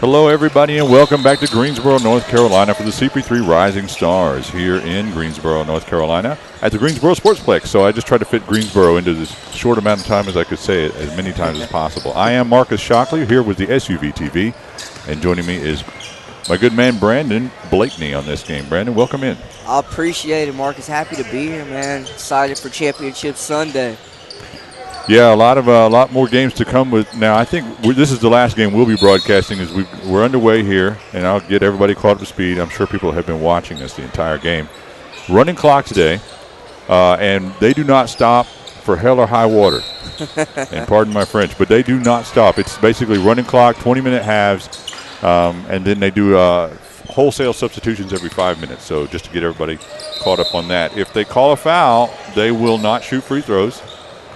Hello, everybody, and welcome back to Greensboro, North Carolina for the CP3 Rising Stars here in Greensboro, North Carolina at the Greensboro Sportsplex. So I just tried to fit Greensboro into this short amount of time as I could say it as many times as possible. I am Marcus Shockley here with the SUV TV, and joining me is my good man Brandon Blakeney on this game. Brandon, welcome in. I appreciate it, Marcus. Happy to be here, man. Excited for Championship Sunday. Yeah, a lot more games to come with. Now, I think this is the last game we'll be broadcasting as we're underway here, and I'll get everybody caught up to speed. I'm sure people have been watching us the entire game. Running clock today, and they do not stop for hell or high water. And pardon my French, but they do not stop. It's basically running clock, 20-minute halves, and then they do wholesale substitutions every 5 minutes. So just to get everybody caught up on that. If they call a foul, they will not shoot free throws.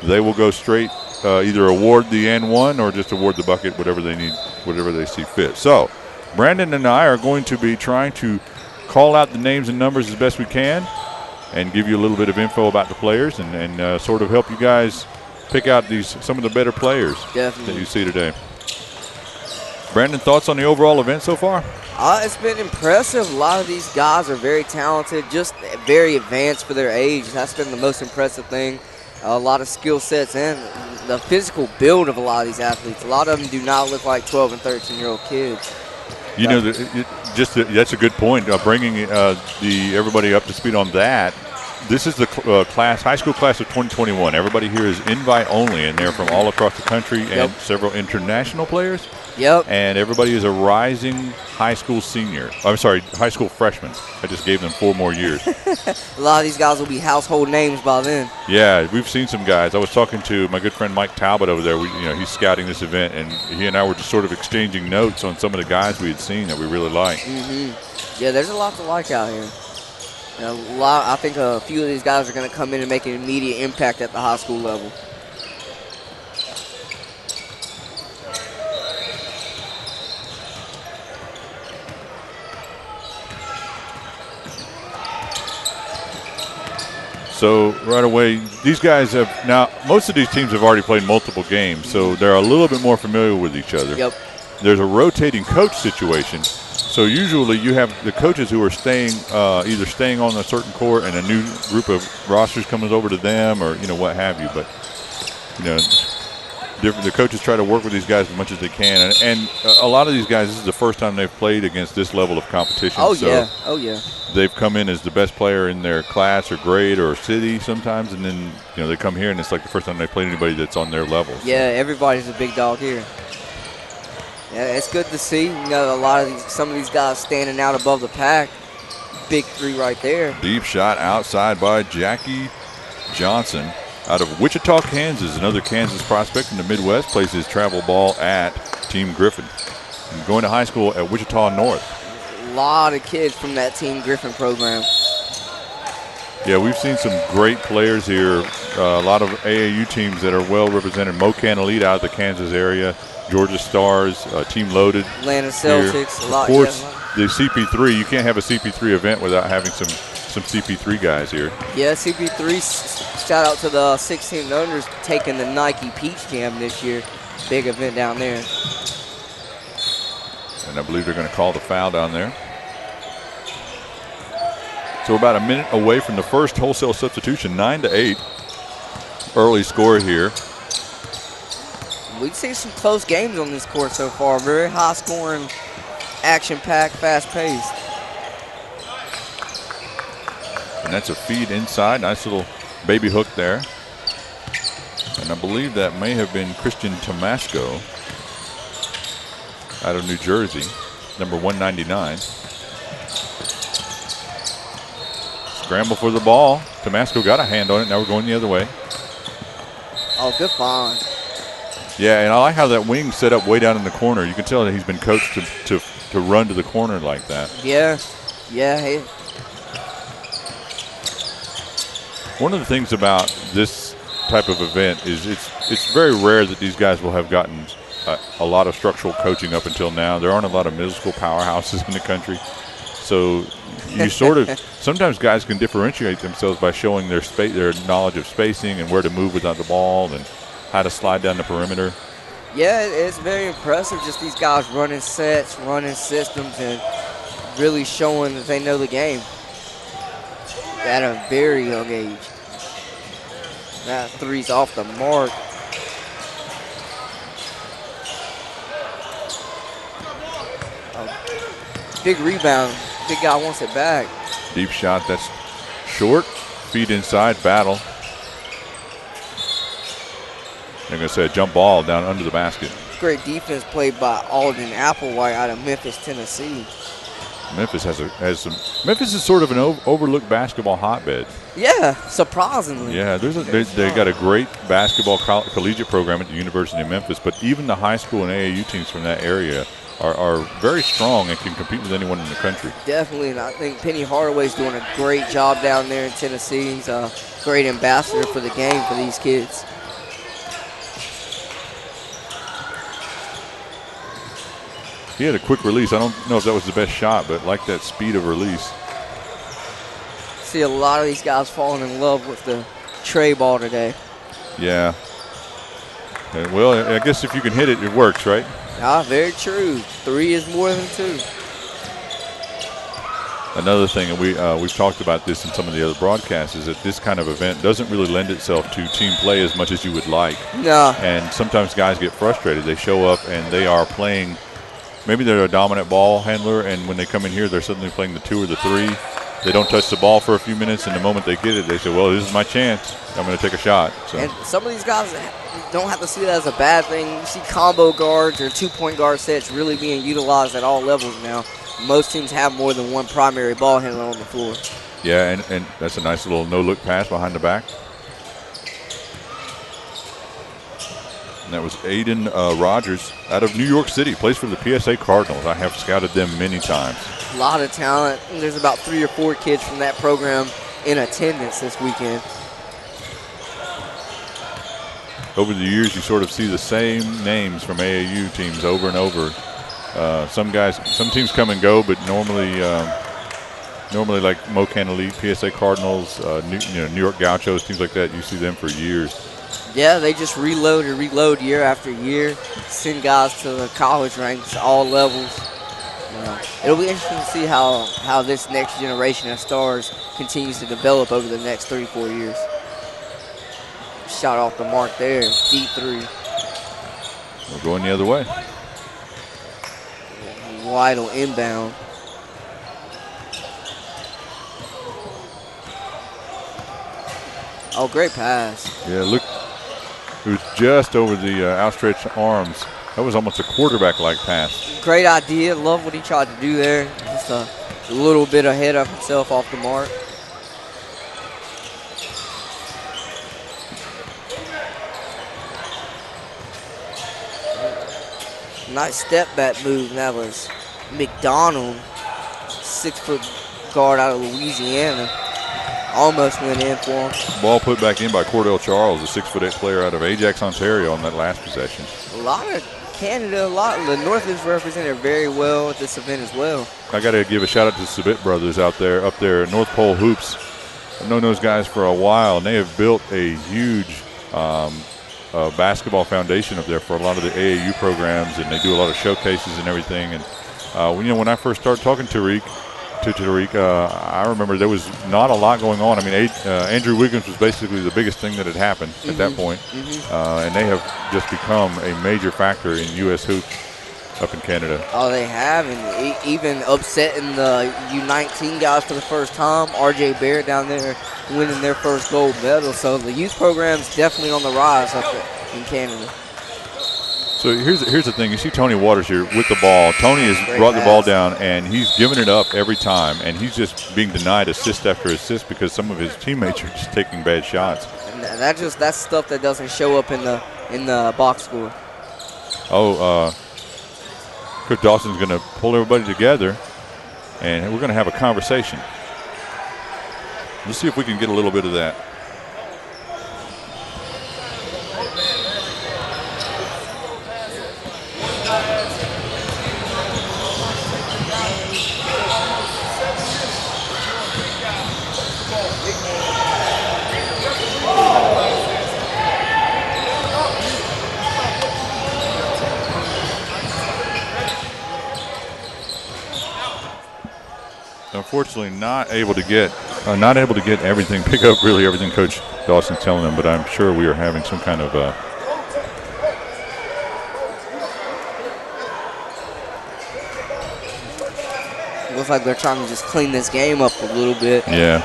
They will go straight, either award the N1 or just award the bucket, whatever they need, whatever they see fit. So Brandon and I are going to be trying to call out the names and numbers as best we can and give you a little bit of info about the players and sort of help you guys pick out some of the better players that you see today. Brandon, thoughts on the overall event so far? It's been impressive. A lot of these guys are very talented, just very advanced for their age. That's been the most impressive thing. A lot of skill sets and the physical build of a lot of these athletes. A lot of them do not look like 12 and 13-year-old kids. You know, that's a good point. Bringing everybody up to speed on that. This is the high school class of 2021. Everybody here is invite only, and they're from all across the country and several international players. Yep. And everybody is a rising high school senior. I'm sorry, high school freshman. I just gave them 4 more years. A lot of these guys will be household names by then. Yeah, we've seen some guys. I was talking to my good friend Mike Talbot over there. He's scouting this event, and he and I were just sort of exchanging notes on some of the guys we had seen that we really liked. Yeah, there's a lot to like out here. I think a few of these guys are going to come in and make an immediate impact at the high school level. So right away, these guys most of these teams have already played multiple games, so they're a little bit more familiar with each other. Yep. There's a rotating coach situation. So usually you have the coaches who are either staying on a certain court and a new group of rosters comes over to them or, what have you. But, the coaches try to work with these guys as much as they can. And a lot of these guys, this is the first time they've played against this level of competition. Oh, yeah. They've come in as the best player in their class or grade or city sometimes. And then, they come here and it's like the first time they've played anybody that's on their level. Yeah, everybody's a big dog here. Yeah, it's good to see. Some of these guys standing out above the pack. Big 3 right there. Deep shot outside by Jackie Johnson out of Wichita, Kansas. Another Kansas prospect from the Midwest plays his travel ball at Team Griffin. And going to high school at Wichita North. A lot of kids from that Team Griffin program. Yeah, we've seen some great players here. A lot of AAU teams that are well represented. Mocan Elite out of the Kansas area. Georgia Stars, Team Loaded. Atlanta Celtics. Of course, the CP3. You can't have a CP3 event without having some CP3 guys here. Yeah, CP3. Shout out to the 16 unders taking the Nike Peach Jam this year. Big event down there. And I believe they're going to call the foul down there. So we're about a minute away from the first wholesale substitution, 9-8. Early score here. We've seen some close games on this court so far. Very high scoring, action-packed, fast-paced. And that's a feed inside. Nice little baby hook there. And I believe that may have been Christian Tomasco out of New Jersey, number 199. Scramble for the ball. Tomasco got a hand on it. Now we're going the other way. Oh, good find. Yeah, and I like how that wing's set up way down in the corner. You can tell that he's been coached to run to the corner like that. Yeah. One of the things about this type of event is it's very rare that these guys will have gotten a lot of structural coaching up until now. There aren't a lot of middle school powerhouses in the country. So you sort of sometimes guys can differentiate themselves by showing their knowledge of spacing and where to move without the ball and how to slide down the perimeter. Yeah, it's very impressive. Just these guys running sets, running systems, and really showing that they know the game at a very young age. That three's off the mark. Big rebound. Big guy wants it back. Deep shot that's short. Feet inside, battle. They're going to say a jump ball down under the basket. Great defense played by Alden Applewhite out of Memphis, Tennessee. Memphis Memphis is sort of an overlooked basketball hotbed. Yeah, surprisingly. Yeah, they got a great basketball collegiate program at the University of Memphis, but even the high school and AAU teams from that area are very strong and can compete with anyone in the country. Definitely, and I think Penny Hardaway's doing a great job down there in Tennessee. He's a great ambassador for the game for these kids. He had a quick release. I don't know if that was the best shot, but like that speed of release. See a lot of these guys falling in love with the tray ball today. Yeah. Well, I guess if you can hit it, it works, right? Ah, very true. 3 is more than 2. Another thing, and we've talked about this in some of the other broadcasts, is that this kind of event doesn't really lend itself to team play as much as you would like. No. And sometimes guys get frustrated. They show up and they are playing. Maybe they're a dominant ball handler, and when they come in here, they're suddenly playing the 2 or the 3. They don't touch the ball for a few minutes, and the moment they get it, they say, well, this is my chance. I'm going to take a shot. So. And some of these guys don't have to see that as a bad thing. You see combo guards or 2-point guard sets really being utilized at all levels now. Most teams have more than one primary ball handler on the floor. Yeah, and that's a nice little no-look pass behind the back. And that was Aiden Rogers out of New York City, plays for the PSA Cardinals. I have scouted them many times. A lot of talent. There's about 3 or 4 kids from that program in attendance this weekend. Over the years, you sort of see the same names from AAU teams over and over. Some teams come and go, but normally like Mocan Elite, PSA Cardinals, New York Gauchos, teams like that, you see them for years. Yeah, they just reload and reload year after year, send guys to the college ranks, all levels. It'll be interesting to see how this next generation of stars continues to develop over the next 3-4 years. Shot off the mark there, deep 3. We're going the other way. Weidel inbound. Oh, great pass. Yeah, look, it was just over the outstretched arms. That was almost a quarterback-like pass. Great idea. Love what he tried to do there. Just a little bit ahead of himself off the mark. Nice step back move. And that was McDonald, 6-foot guard out of Louisiana. Almost went in for him. Ball put back in by Cordell Charles, a 6'8" player out of Ajax, Ontario, on that last possession. A lot of Canada, the North is represented very well at this event as well. I got to give a shout out to the Subit brothers up there, North Pole Hoops. I've known those guys for a while, and they have built a huge basketball foundation up there for a lot of the AAU programs, and they do a lot of showcases and everything. And when I first started talking to Tariq, I remember there was not a lot going on. I mean, Andrew Wiggins was basically the biggest thing that had happened at that point. And they have just become a major factor in U.S. hoops up in Canada. Oh, they have, and even upsetting the U19 guys for the first time. R.J. Barrett down there winning their first gold medal. So the youth program's definitely on the rise up in Canada. So here's the thing. You see Tony Waters here with the ball. Tony has brought the ball down, and he's giving it up every time. And he's just being denied assist after assist because some of his teammates are just taking bad shots. And that's stuff that doesn't show up in the box score. Coach Dawson's going to pull everybody together, and we're going to have a conversation. Let's see if we can get a little bit of that. unfortunately not able to get everything, pick up really everything Coach Dawson's telling them, but I'm sure we are having some kind of looks like they're trying to just clean this game up a little bit. Yeah.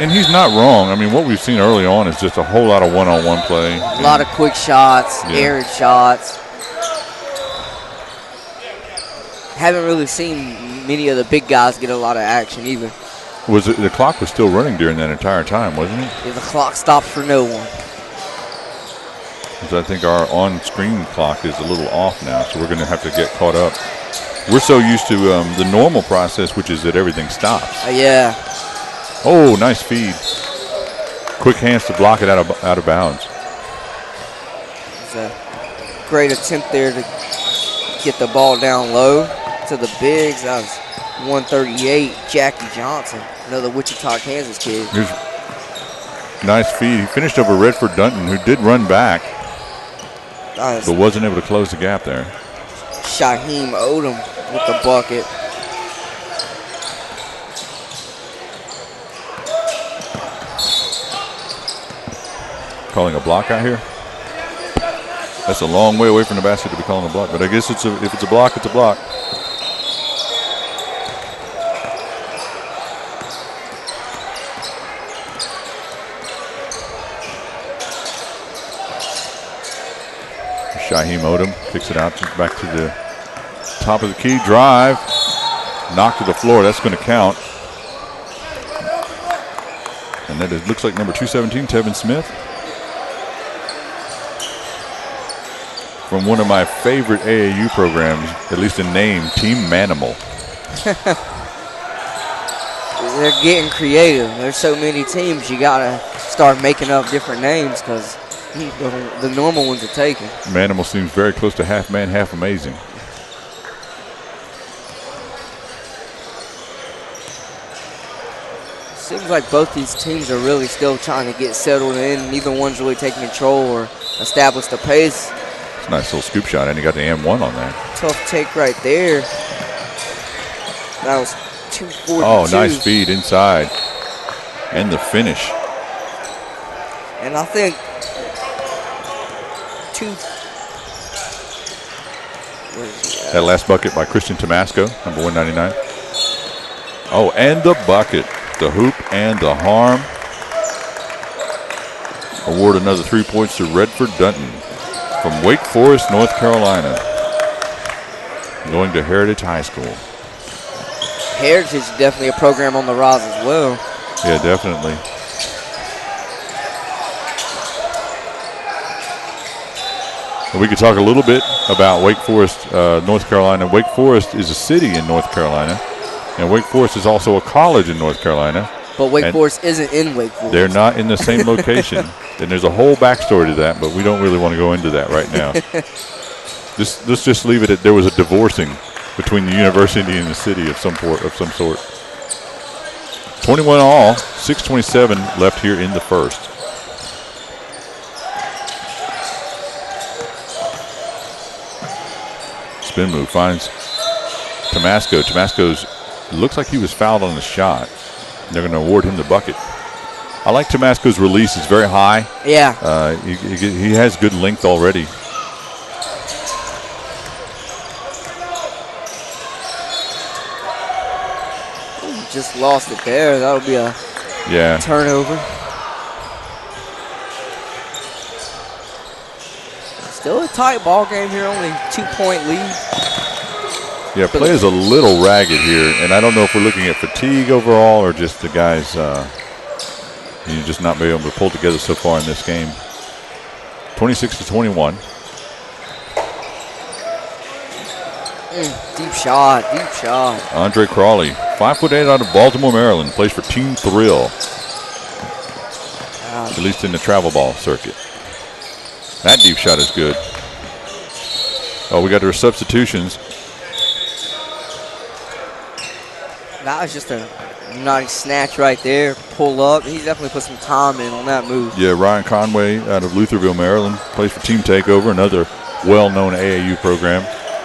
And he's not wrong. I mean, what we've seen early on is just a whole lot of one-on-one play. A lot of quick shots, errant shots. Haven't really seen many of the big guys get a lot of action either. The clock was still running during that entire time, wasn't it? Yeah, the clock stopped for no one. Because I think our on-screen clock is a little off now, so we're going to have to get caught up. We're so used to the normal process, which is that everything stops. Yeah. Oh, nice feed. Quick hands to block it out of bounds. It's a great attempt there to get the ball down low to the bigs. That was 138, Jackie Johnson, another Wichita, Kansas kid. Here's nice feed. He finished over Redford Dunton, who did run back, but wasn't able to close the gap there. Shaheem Odom with the bucket. Calling a block out here. That's a long way away from the basket to be calling a block, but I guess if it's a block, it's a block. Shaheem Odom kicks it out back to the top of the key. Drive. Knocked to the floor. That's going to count. And that looks like number 217, Tevin Smith. From one of my favorite AAU programs, at least in name, Team Manimal. They're getting creative. There's so many teams, you got to start making up different names because the normal ones are taken. Manimal seems very close to half man, half amazing. Seems like both these teams are really still trying to get settled in. Neither one's really taking control or established the pace. It's a nice little scoop shot, and he got the M1 on that. Tough take right there. That was 242. Oh, nice feed inside. And the finish. And I think that last bucket by Christian Tomasco, number 199. Oh, and the bucket. The hoop and the harm. Award another 3 points to Redford Dunton from Wake Forest, North Carolina. Going to Heritage High School. Heritage is definitely a program on the rise as well. Yeah, definitely. We could talk a little bit about Wake Forest, North Carolina. Wake Forest is a city in North Carolina, and Wake Forest is also a college in North Carolina. But Wake Forest isn't in Wake Forest. They're not in the same location. And there's a whole backstory to that, but we don't really want to go into that right now. Let's just leave it at there was a divorcing between the university and the city of some sort. 21 all, 6:27 left here in the first. Spin move finds Tomasco. Tomasco's looks like he was fouled on the shot. They're going to award him the bucket. I like Tomasco's release. It's very high. Yeah. He has good length already. Just lost it there. That'll be a turnover. Still a tight ball game here. Only 2-point lead. Yeah, play is a little ragged here, and I don't know if we're looking at fatigue overall or just the guys just not being able to pull together so far in this game. 26-21. Deep shot. Andre Crawley, 5'8" out of Baltimore, Maryland, plays for Team Thrill, at least in the travel ball circuit. That deep shot is good. Oh, we got our substitutions. That was just a nice snatch right there. Pull up. He definitely put some time in on that move. Yeah, Ryan Conway out of Lutherville, Maryland, plays for Team Takeover, another well-known AAU program.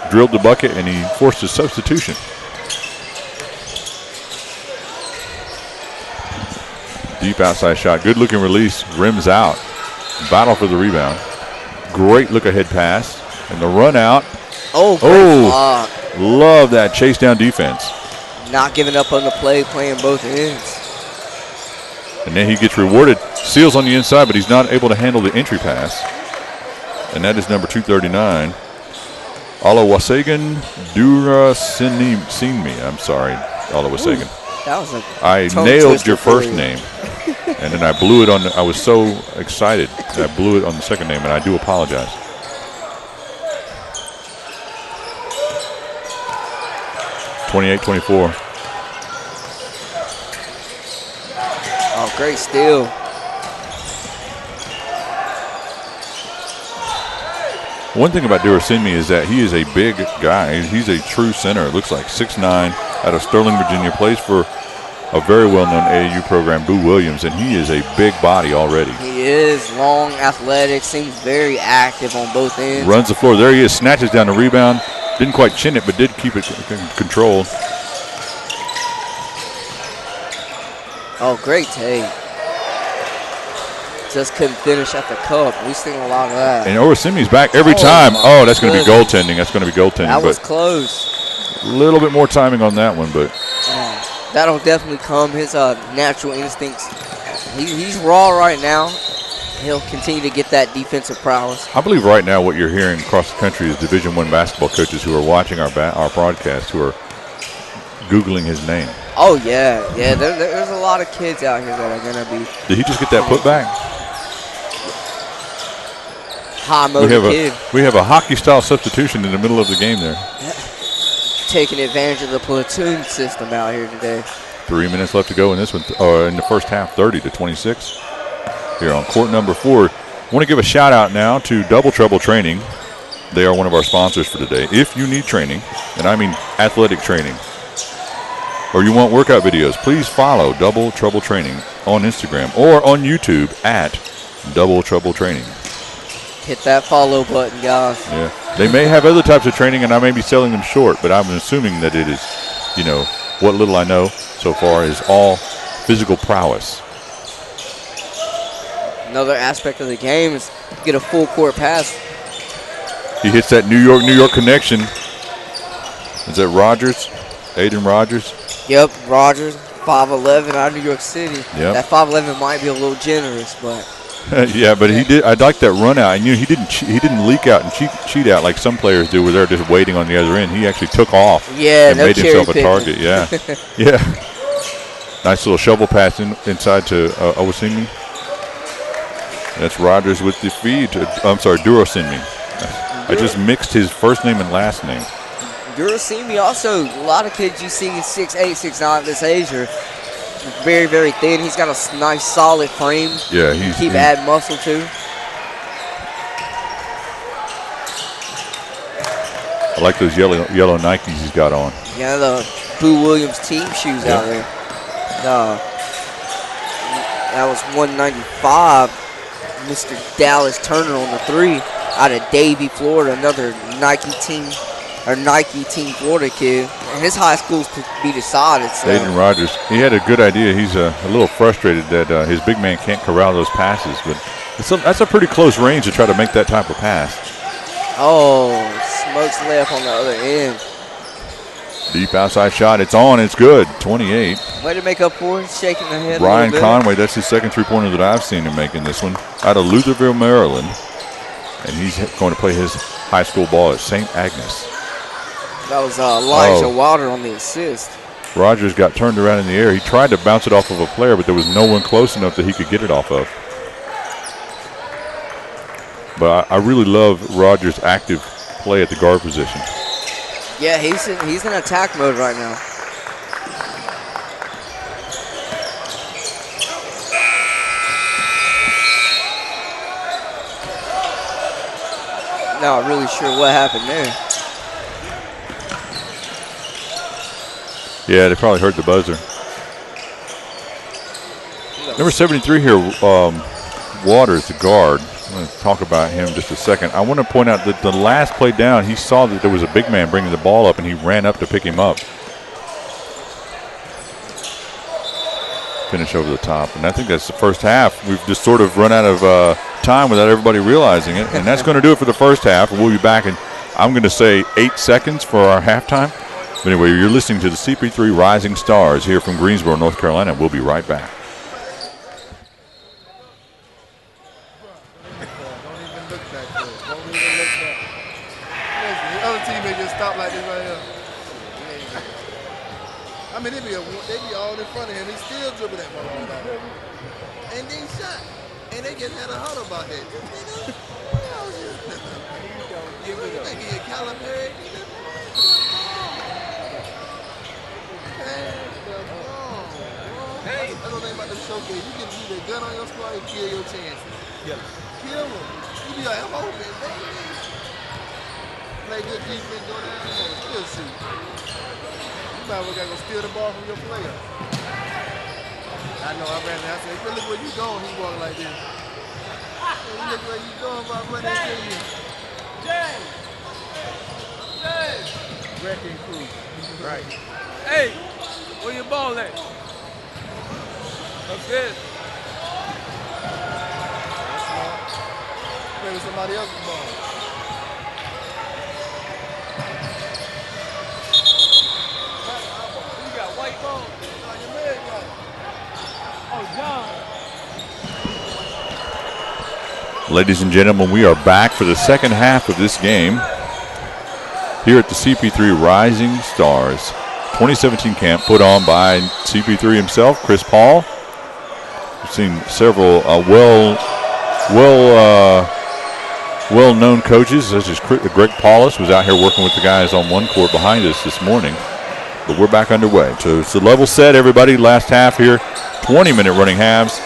Drilled the bucket, and he forced a substitution. Deep outside shot. Good looking release. Rims out. Battle for the rebound. Great look ahead pass. And the run out. Oh, great block. Love that chase down defense. Not giving up on the play, playing both ends. And then he gets rewarded. Seals on the inside, but he's not able to handle the entry pass. And that is number 239. Olawasegun Durasinmi. I'm sorry, Olawasegun. That was I nailed your first name. And then I blew it on I was so excited that I blew it on the second name, and I do apologize. (28-24). Oh, great steal. One thing about Durasinmi is that he is a big guy. He's a true center. It looks like 6'9", out of Sterling, Virginia. Plays for a very well-known AAU program, Boo Williams, and he is a big body already. He is long, athletic, seems very active on both ends. Runs the floor. There he is. Snatches down the rebound. Didn't quite chin it, but did keep it controlled. Oh, great take. Just couldn't finish at the cup. We've seen a lot of that. And Orasimi's back every time. Oh, that's going to be goaltending. That's going to be goaltending. That was close. A little bit more timing on that one, but that'll definitely come. His natural instincts. He's raw right now. He'll continue to get that defensive prowess. I believe right now what you're hearing across the country is Division I basketball coaches who are watching our broadcast who are Googling his name. Oh, yeah. There's a lot of kids out here that are going to be. Did he just get that putback? High-motor kid. We have a hockey-style substitution in the middle of the game there. Taking advantage of the platoon system out here today. 3 minutes left to go in this one, in the first half, 30-26. Here on court number 4. I want to give a shout-out now to Double Trouble Training. They are one of our sponsors for today. If you need training, and I mean athletic training, or you want workout videos, please follow Double Trouble Training on Instagram or on YouTube at Double Trouble Training. Hit that follow button, guys. Yeah. They may have other types of training, and I may be selling them short, but I'm assuming that it is, what little I know so far is all physical prowess. Another aspect of the game is get a full court pass. He hits that New York connection. Is that Rogers? Aiden Rogers? Yep, Rogers, 5'11" out of New York City. Yep. That 5'11" might be a little generous, but. Yeah, but he did. I like that run out. I knew he didn't leak out and cheat out like some players do, where they're just waiting on the other end. He actually took off. Yeah, and made himself a target. Yeah, yeah. Nice little shovel pass inside to Owasimi. That's Rogers with the feed. I'm sorry, Durosimi. I just mixed his first name and last name. Durosimi also, a lot of kids you see 6'8", 6'9" this age are very, very thin. He's got a nice, solid frame. Yeah, keep adding muscle to. I like those yellow Nikes he's got on. Yeah, the Boo Williams team shoes out there. That was 195. Mr. Dallas Turner on the 3 out of Davie, Florida. Another Nike team Florida kid. And his high school's to be decided. So. Aiden Rogers, he had a good idea. He's a little frustrated that his big man can't corral those passes, but that's a pretty close range to try to make that type of pass. Oh, smokes left on the other end. Deep outside shot. It's on. It's good. 28. Way to make up for it. Shaking the head. Brian Conway, that's his second three-pointer that I've seen him making this one. Out of Lutherville, Maryland. And he's going to play his high school ball at St. Agnes. That was Elijah Wilder on the assist. Rogers got turned around in the air. He tried to bounce it off of a player, but there was no one close enough that he could get it off of. But I really love Rogers' active play at the guard position. Yeah, he's in attack mode right now. Not really sure what happened there. Yeah, they probably heard the buzzer. Number 73 here, Waters, the guard. I'm going to talk about him just a second. I want to point out that the last play down, he saw that there was a big man bringing the ball up, and he ran up to pick him up. finish over the top. And I think that's the first half. We've just sort of run out of time without everybody realizing it. And that's going to do it for the first half. We'll be back in, I'm going to say, 8 seconds for our halftime. But anyway, you're listening to the CP3 Rising Stars here from Greensboro, North Carolina. We'll be right back. Don't even look back there. Don't even look back. Listen, the other teammate just stopped like this right here. I mean, they be all in front of him. He still dribbled that ball all out. And then shot. And they just had a huddle about that. You think he a Calipari? That's the thing about the showcase. You can use a gun on your squad and kill your chances. Yeah. Kill them. You be like, I'm hoping, baby. Play good defense, go down there, still shoot. You might well gotta go steal the ball from your player. I know, I ran there. I said, look where you going. He walking like this. Hey, look where you going, my brother. Jay! Wrecking crew. Right. Hey, where your ball at? That's good. Play with somebody else's ball. You got white ball? Your man got it. Oh, John. Ladies and gentlemen, we are back for the second half of this game here at the CP3 Rising Stars 2017 camp put on by CP3 himself, Chris Paul. We've seen several well-known coaches, such as Greg Paulus was out here working with the guys on one court behind us this morning. But we're back underway. So it's the level set, everybody. Last half here, 20-minute running halves.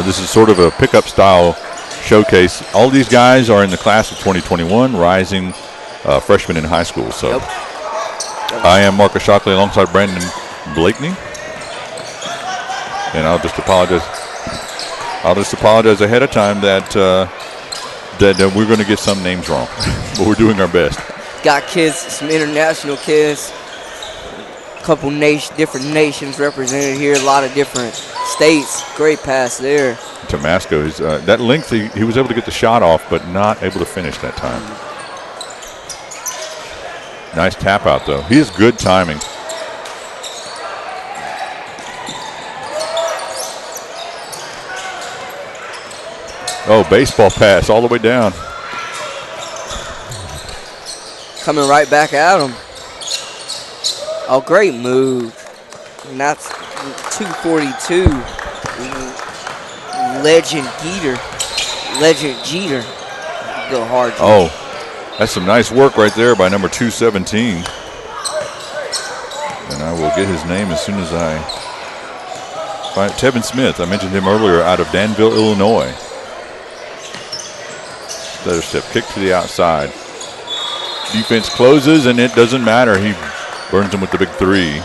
This is sort of a pickup style showcase. All these guys are in the class of 2021, rising freshmen in high school. So I am Marcus Shockley alongside Brandon Blakeney. And I'll just apologize ahead of time that we're going to get some names wrong, but we're doing our best. Got kids, some international kids, a couple different nations represented here, a lot of different states. Great pass there. Tomasco, that length, he was able to get the shot off, but not able to finish that time. Nice tap out, though. He has good timing. Oh, baseball pass all the way down. Coming right back at him. Oh, great move. And that's 242. Legend Jeter. Go hard. Jeter. Oh, that's some nice work right there by number 217. And I will get his name as soon as I find Tevin Smith. I mentioned him earlier, out of Danville, Illinois. Stutter step, kick to the outside. Defense closes, and it doesn't matter. He burns him with the big three.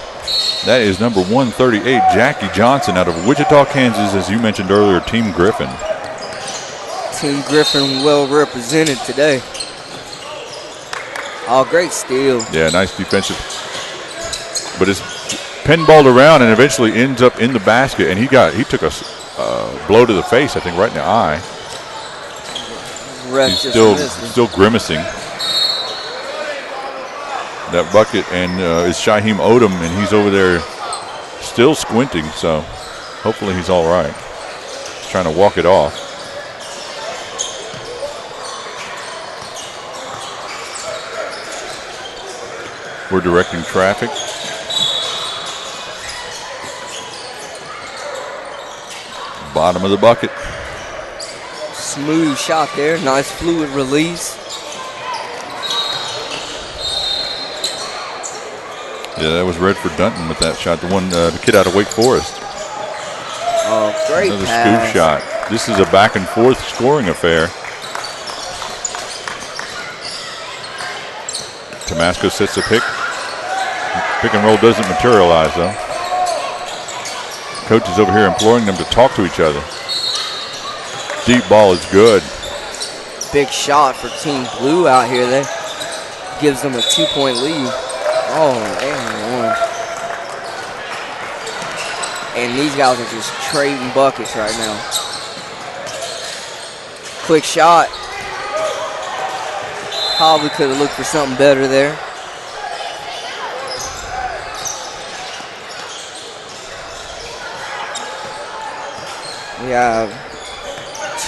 That is number 138, Jackie Johnson, out of Wichita, Kansas, as you mentioned earlier, Team Griffin. Team Griffin well represented today. Oh, great steal. Yeah, nice defensive. But it's pinballed around and eventually ends up in the basket, and he took a blow to the face, I think, right in the eye. He's still grimacing. That bucket and is Shaheem Odom, and he's over there still squinting, so hopefully he's all right. He's trying to walk it off. We're directing traffic. Bottom of the bucket. Smooth shot there. Nice fluid release. Yeah, that was Redford Dunton with that shot. The kid out of Wake Forest. Oh, great Another pass. scoop shot. This is a back and forth scoring affair. Tomasco sets a pick. Pick and roll doesn't materialize, though. Coach is over here imploring them to talk to each other. Deep ball is good. Big shot for Team Blue out here. That gives them a 2-point lead. Oh, and these guys are just trading buckets right now. Quick shot. Probably could have looked for something better there. We have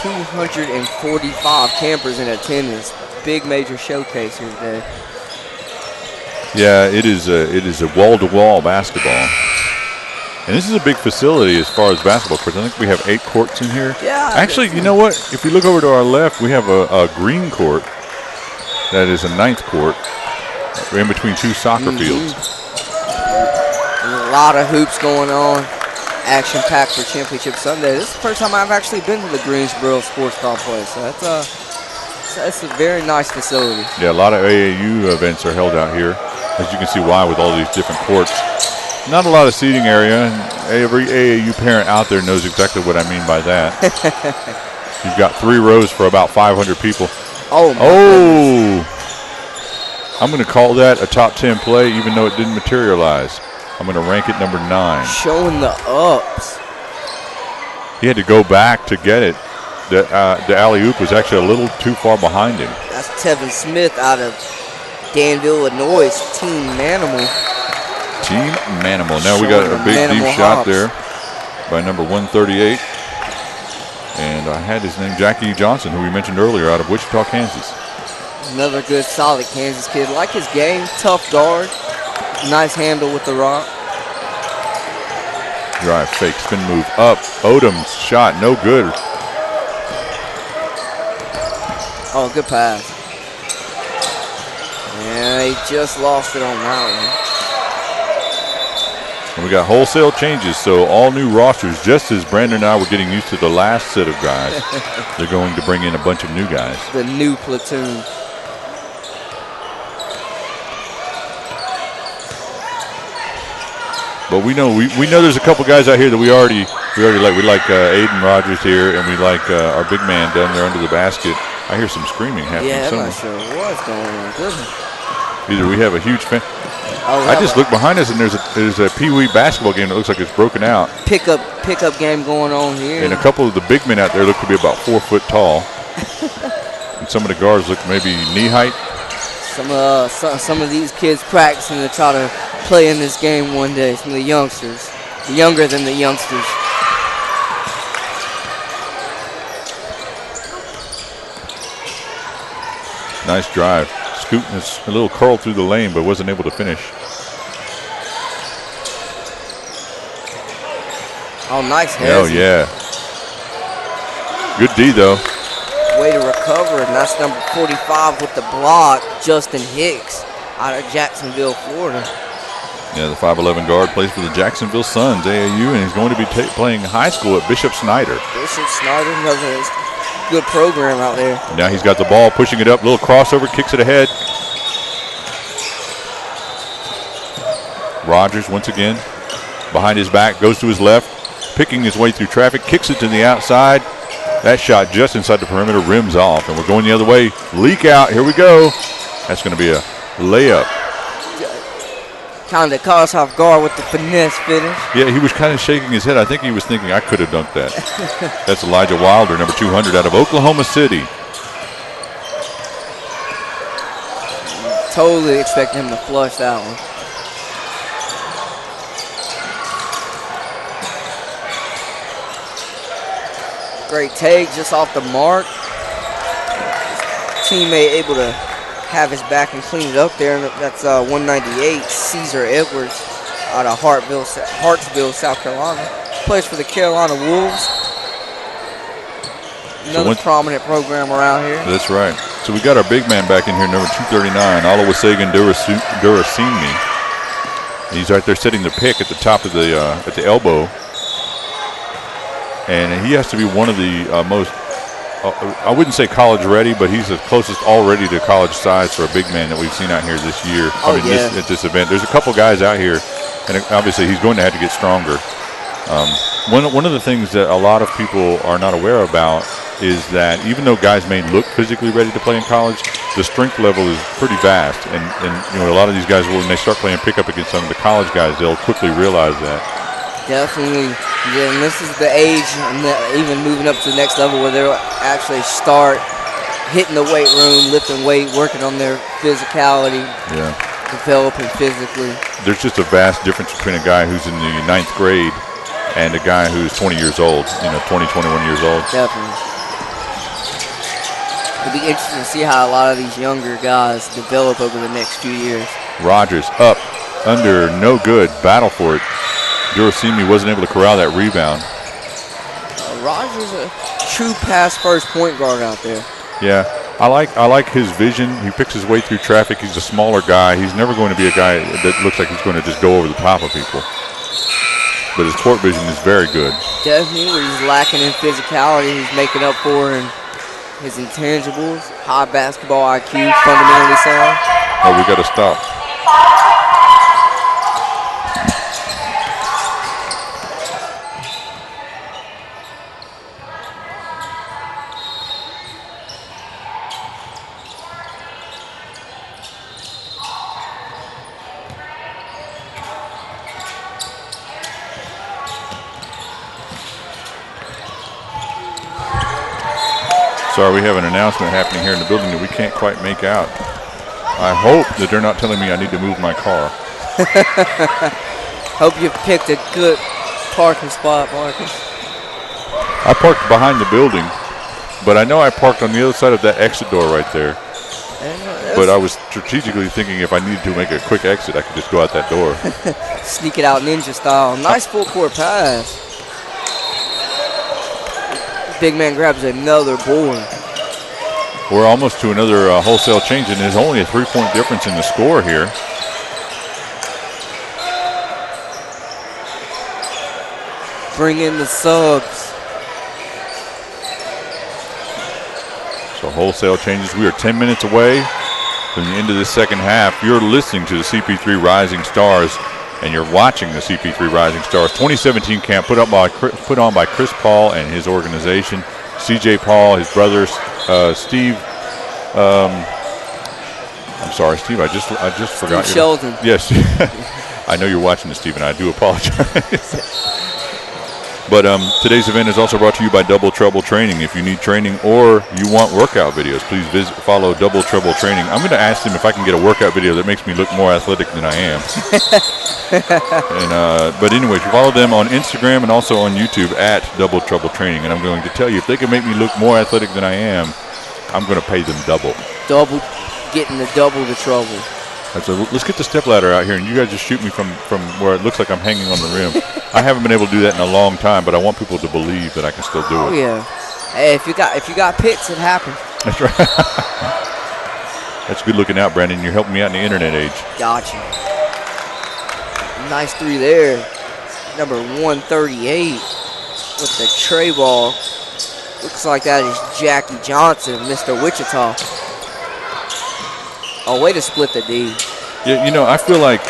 245 campers in attendance. Big major showcase here today. Yeah, it is a wall-to-wall basketball. And this is a big facility as far as basketball courts. I think we have 8 courts in here. Yeah. Actually, you know what? If we look over to our left, we have a green court. That is a 9th court. We're in between 2 soccer fields. A lot of hoops going on. Action-packed for Championship Sunday. This is the first time I've actually been to the Greensboro Sports Complex. So that's a very nice facility. Yeah, a lot of AAU events are held out here. As you can see why with all these different courts. Not a lot of seating area, and every AAU parent out there knows exactly what I mean by that. You've got 3 rows for about 500 people. Oh, my goodness. I'm going to call that a top 10 play, even though it didn't materialize. I'm going to rank it number 9. Showing the ups. He had to go back to get it. The alley-oop was actually a little too far behind him. That's Tevin Smith out of Danville, Illinois, Team Manimal. Team Manimal. Now we got a big deep shot there by number 138. And I had his name, Jackie Johnson, who we mentioned earlier, out of Wichita, Kansas. Another good, solid Kansas kid. Like his game, tough guard. Nice handle with the rock. Drive, fake, spin move, up. Odom's shot, no good. Oh, good pass. Yeah, he just lost it on that one. And we got wholesale changes, so all new rosters, just as Brandon and I were getting used to the last set of guys. They're going to bring in a bunch of new guys. The new platoon. But we know there's a couple guys out here that we already like. We like Aiden Rogers here, and we like our big man down there under the basket. I hear some screaming happening. Yeah, somewhere. I'm not sure what's going on. Goodness. Either we have a huge fan. Oh, I just looked behind us, and there's a Pee-wee basketball game that looks like it's broken out. Pickup game going on here. And a couple of the big men out there look to be about 4 foot tall. And some of the guards look maybe knee height. Some of these kids practicing to try to play in this game one day. Some of the youngsters, younger than the youngsters. Nice drive. Scooting a little curl through the lane, but wasn't able to finish. Oh, nice head. Oh, yeah. Good D, though. Way to recover, and that's number 45 with the block, Justin Hicks, out of Jacksonville, Florida. Yeah, the 5'11 guard plays for the Jacksonville Suns, AAU, and he's going to be playing high school at Bishop Snyder. Bishop Snyder, another good program out there. Now he's got the ball, pushing it up, little crossover, kicks it ahead. Rogers, once again, behind his back, goes to his left, picking his way through traffic, kicks it to the outside. That shot just inside the perimeter, rims off, and we're going the other way. Leak out, here we go. That's going to be a layup. Kind of caught us off guard with the finesse finish. Yeah, he was kind of shaking his head. I think he was thinking, I could have dunked that. That's Elijah Wilder, number 200, out of Oklahoma City. Totally expect him to flush that one. Great take, just off the mark. Teammate able to have his back and clean it up there. And that's 198, Caesar Edwards out of Hartsville, South Carolina. Plays for the Carolina Wolves. Another prominent program around here. That's right. So we got our big man back in here, number 239, Oluwasegun Durasimi. He's right there setting the pick at the top of the at the elbow. And he has to be one of the most, I wouldn't say college ready, but he's the closest already to college size for a big man that we've seen out here this year. At this event. There's a couple guys out here, and obviously he's going to have to get stronger. One of the things that a lot of people are not aware about is that even though guys may look physically ready to play in college, the strength level is pretty vast. And a lot of these guys, when they start playing pickup against some of the college guys, they'll quickly realize that. Definitely. Yeah, and this is the age, and even moving up to the next level where they'll actually start hitting the weight room, lifting weight, working on their physicality, developing physically. There's just a vast difference between a guy who's in the 9th grade and a guy who's 20 years old, 20, 21 years old. Definitely. It'll be interesting to see how a lot of these younger guys develop over the next few years. Rogers up, under, no good, battle for it. Durosimi wasn't able to corral that rebound. Rogers a true pass-first point guard out there. Yeah, I like his vision. He picks his way through traffic. He's a smaller guy. He's never going to be a guy that looks like he's going to just go over the top of people. But his court vision is very good. Definitely, where he's lacking in physicality, he's making up for in his intangibles, high basketball IQ, fundamentally sound. Oh, we got to stop. Sorry, we have an announcement happening here in the building that we can't quite make out. I hope that they're not telling me I need to move my car. Hope you picked a good parking spot, Marcus. I parked behind the building, but I know I parked on the other side of that exit door right there. But I was strategically thinking if I needed to make a quick exit, I could just go out that door. Sneak it out ninja style. Nice full court pass. Big man grabs another board. We're almost to another wholesale change, and there's only a 3-point difference in the score here. Bring in the subs. So wholesale changes. We are 10 minutes away from the end of the second half. You're listening to the CP3 Rising Stars, and you're watching the CP3 Rising Stars 2017 camp put on by Chris Paul and his organization. CJ Paul, his brothers, Steve. I'm sorry, Steve. I just forgot. Steve Sheldon. Yes, I know you're watching this, Steve, and I do apologize. But today's event is also brought to you by Double Trouble Training. If you need training or you want workout videos, please follow Double Trouble Training. I'm going to ask them if I can get a workout video that makes me look more athletic than I am. But anyway, you follow them on Instagram and also on YouTube at Double Trouble Training. And I'm going to tell you, if they can make me look more athletic than I am, I'm going to pay them double. Getting the double the trouble. So let's get the step ladder out here, and you guys just shoot me from where it looks like I'm hanging on the rim. I haven't been able to do that in a long time, but I want people to believe that I can still do it. Oh yeah. Hey, if you got picks, it happens. That's right. That's good looking out, Brandon. You're helping me out in the internet age. Gotcha. Nice three there. Number 138 with the tray ball. Looks like that is Jackie Johnson, Mr. Wichita. Oh, way to split the D. Yeah, I feel like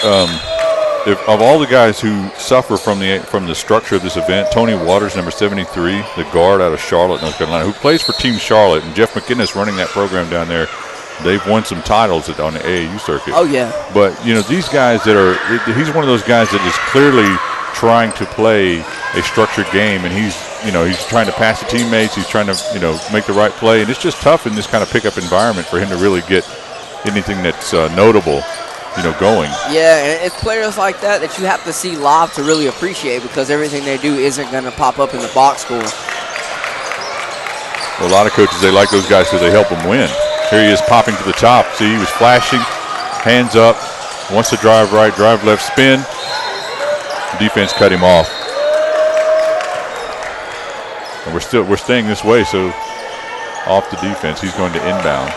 if of all the guys who suffer from the structure of this event, Tony Waters, number 73, the guard out of Charlotte, North Carolina, who plays for Team Charlotte, and Jeff McInnes running that program down there. They've won some titles on the AAU circuit. Oh, yeah. But, these guys he's one of those guys that is clearly trying to play a structured game, and he's trying to pass to teammates. He's trying to, make the right play. And it's just tough in this kind of pickup environment for him to really get anything that's notable, going. Yeah, and it's players like that you have to see live to really appreciate, because everything they do isn't going to pop up in the box score. Well, a lot of coaches, they like those guys because they help them win. Here he is popping to the top. See, he was flashing, hands up, wants to drive right, drive left, spin. Defense cut him off. And we're staying this way, so off the defense, he's going to inbound.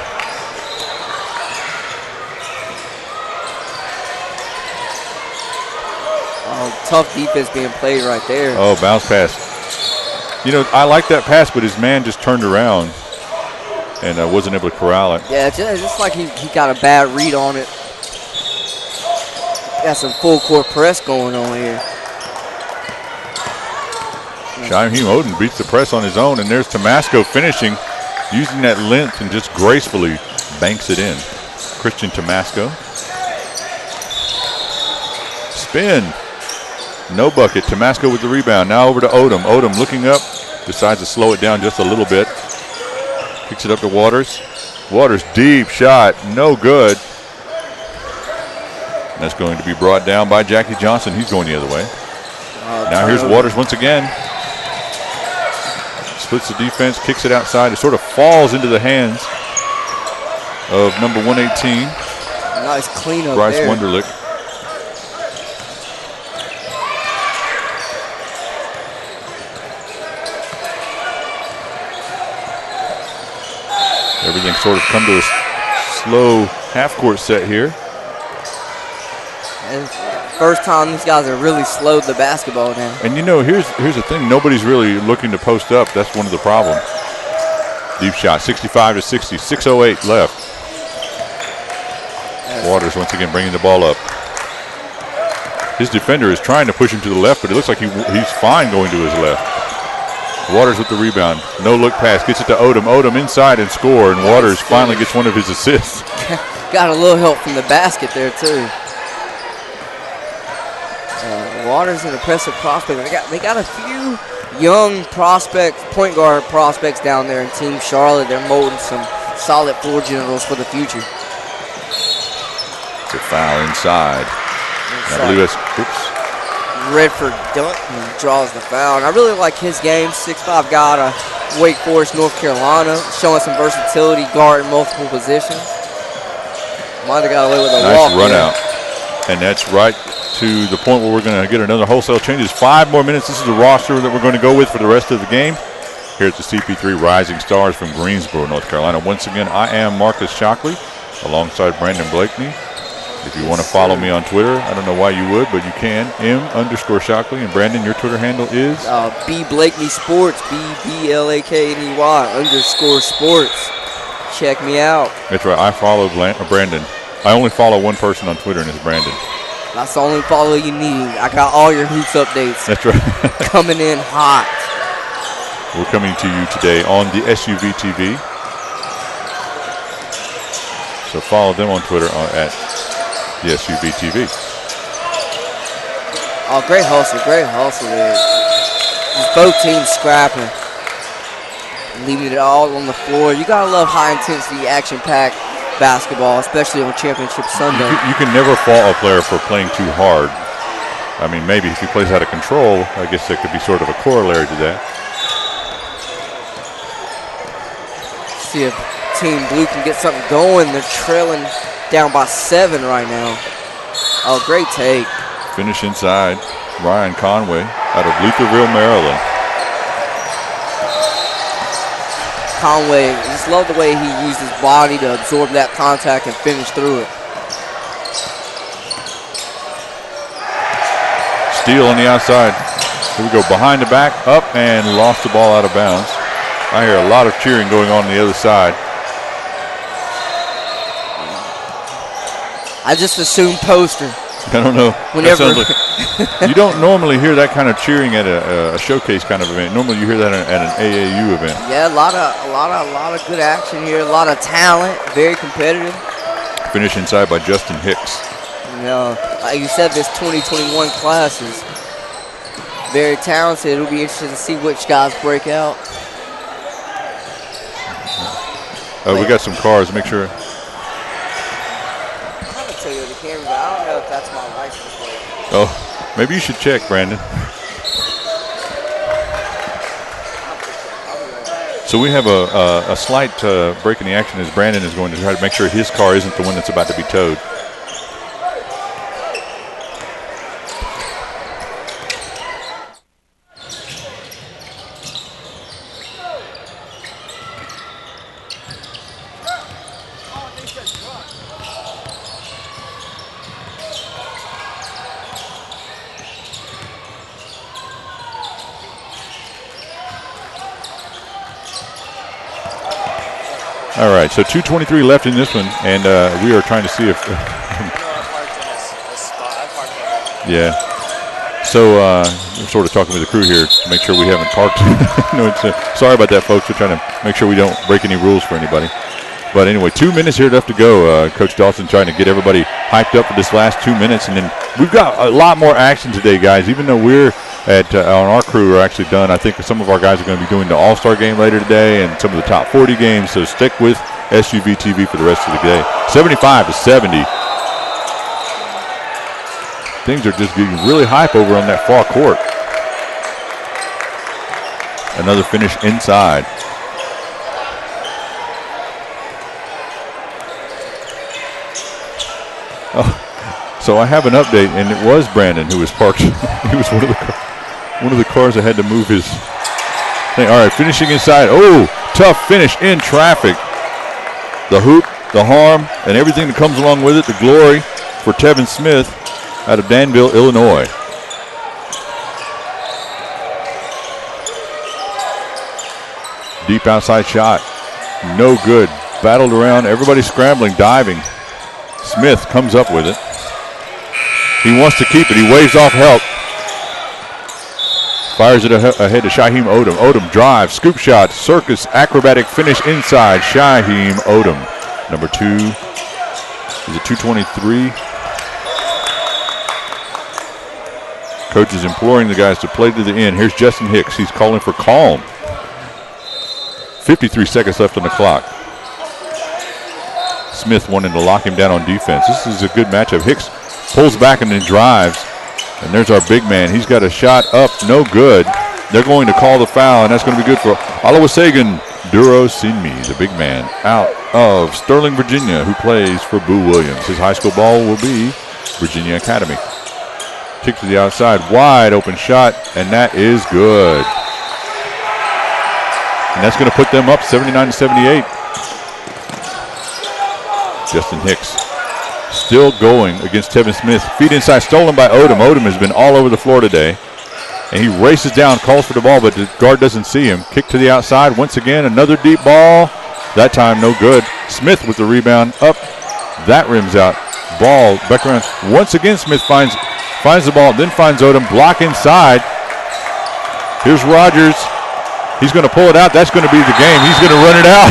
Oh, tough defense being played right there. Oh, bounce pass. I like that pass, but his man just turned around and wasn't able to corral it. Yeah, just like he got a bad read on it. Got some full court press going on here. Shaheem Oden beats the press on his own, and there's Tomasco finishing, using that length and just gracefully banks it in. Christian Tomasco. Spin. No bucket. Tomasco with the rebound. Now over to Odom. Odom looking up. Decides to slow it down just a little bit. Kicks it up to Waters. Waters deep shot. No good. And that's going to be brought down by Jackie Johnson. He's going the other way. Now here's Waters once again. Splits the defense. Kicks it outside. It sort of falls into the hands of number 118. Nice cleanup Bryce there. Wunderlich. Everything sort of come to a slow half-court set here. And first time these guys have really slowed the basketball down. And you know, here's the thing. Nobody's really looking to post up. That's one of the problems. Deep shot, 65 to 60, 6:08 left. Waters once again bringing the ball up. His defender is trying to push him to the left, but it looks like he's fine going to his left. Waters with the rebound. No look pass. Gets it to Odom. Odom inside and score. And Waters finally gets one of his assists. Got a little help from the basket there, too. Waters an impressive prospect. They got a few young prospects, point guard prospects down there in Team Charlotte. They're molding some solid floor generals for the future. The foul inside. I believe that's, oops. Redford draws the foul. And I really like his game. 6'5" guy out of Wake Forest, North Carolina, showing some versatility, guarding multiple positions. Might have got away with a walk. Nice run out. And that's right to the point where we're going to get another wholesale changes. 5 more minutes. This is the roster that we're going to go with for the rest of the game. Here at the CP3 Rising Stars from Greensboro, North Carolina. Once again, I am Marcus Shockley alongside Brandon Blakeney. If you want to follow me on Twitter, I don't know why you would, but you can. M_Shockley. And Brandon, your Twitter handle is? B Blakeney Sports. BBLAKNEY_sports. Check me out. That's right. I follow Brandon. I only follow one person on Twitter, and it's Brandon. That's the only follow you need. I got all your hoops updates. That's right. Coming in hot. We're coming to you today on the SUV TV. So follow them on Twitter at the SUV TV. Oh, great hustle there. Just both teams scrapping, leaving it all on the floor. You gotta love high-intensity, action-packed basketball, especially on Championship Sunday. You can never fault a player for playing too hard. I mean, maybe if he plays out of control, I guess that could be sort of a corollary to that. See if Team Blue can get something going. They're trailing down by 7 right now. Oh, great take. Finish inside. Ryan Conway out of Lutherville, Maryland. Conway, I just love the way he used his body to absorb that contact and finish through it. Steal on the outside. Here we go, behind the back, up, and lost the ball out of bounds. I hear a lot of cheering going on the other side. I just assumed poster. I don't know. Whenever you don't normally hear that kind of cheering at a showcase kind of event. Normally you hear that at an AAU event. Yeah, a lot of good action here. A lot of talent. Very competitive. Finish inside by Justin Hicks. You know, like you said, this 2021 class is very talented. It'll be interesting to see which guys break out. We got some cars. Make sure. Tell you the camera, but I don't know if that's my license plate. Oh, maybe you should check, Brandon. So we have a slight break in the action as Brandon is going to try to make sure his car isn't the one that's about to be towed. All right, so 2:23 left in this one, and we are trying to see if. Yeah. So we're sort of talking with the crew here to make sure we haven't parked. No, sorry about that, folks. We're trying to make sure we don't break any rules for anybody. But anyway, 2 minutes here left to go. Coach Dawson trying to get everybody hyped up for this last 2 minutes. And then we've got a lot more action today, guys. Even though we're on our crew are actually done, I think some of our guys are going to be doing the All-Star game later today and some of the top 40 games. So stick with SUV TV for the rest of the day. 75-70. Things are just getting really hype over on that far court. Another finish inside. Oh, so I have an update, and it was Brandon who was parked. He was one of the cars that had to move his thing. All right, finishing inside. Oh, tough finish in traffic. The hoop, the harm, and everything that comes along with it, the glory for Tevin Smith out of Danville, Illinois. Deep outside shot. No good. Battled around. Everybody scrambling, diving. Smith comes up with it. He wants to keep it. He waves off help. Fires it ahead to Shaheem Odom. Odom drives, scoop shot, circus, acrobatic finish inside. Shaheem Odom, number 2. Is it 223? Coach is imploring the guys to play to the end. Here's Justin Hicks. He's calling for calm. 53 seconds left on the clock. Smith wanting to lock him down on defense. This is a good matchup. Hicks pulls back and then drives. And there's our big man. He's got a shot up, no good. They're going to call the foul, and that's going to be good for Oluwasegun Duro Sinmi, the big man, out of Sterling, Virginia, who plays for Boo Williams. His high school ball will be Virginia Academy. Kick to the outside, wide open shot, and that is good. And that's going to put them up 79-78. Justin Hicks still going against Tevin Smith. Feet inside, stolen by Odom. Odom has been all over the floor today. And he races down, calls for the ball, but the guard doesn't see him. Kick to the outside. Once again, another deep ball. That time, no good. Smith with the rebound. Up. That rims out. Ball back around. Once again, Smith finds the ball, then finds Odom. Block inside. Here's Rogers. He's going to pull it out. That's going to be the game. He's going to run it out.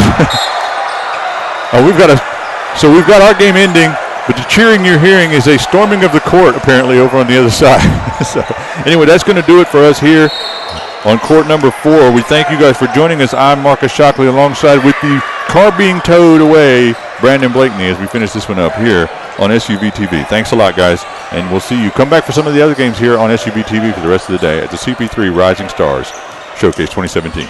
So we've got our game ending, but the cheering you're hearing is a storming of the court apparently over on the other side. So anyway, that's going to do it for us here on court number 4. We thank you guys for joining us. I'm Marcus Shockley alongside with the car being towed away, Brandon Blakeney, as we finish this one up here on SUV TV. Thanks a lot, guys, and we'll see you. Come back for some of the other games here on SUV TV for the rest of the day at the CP3 Rising Stars Showcase 2017.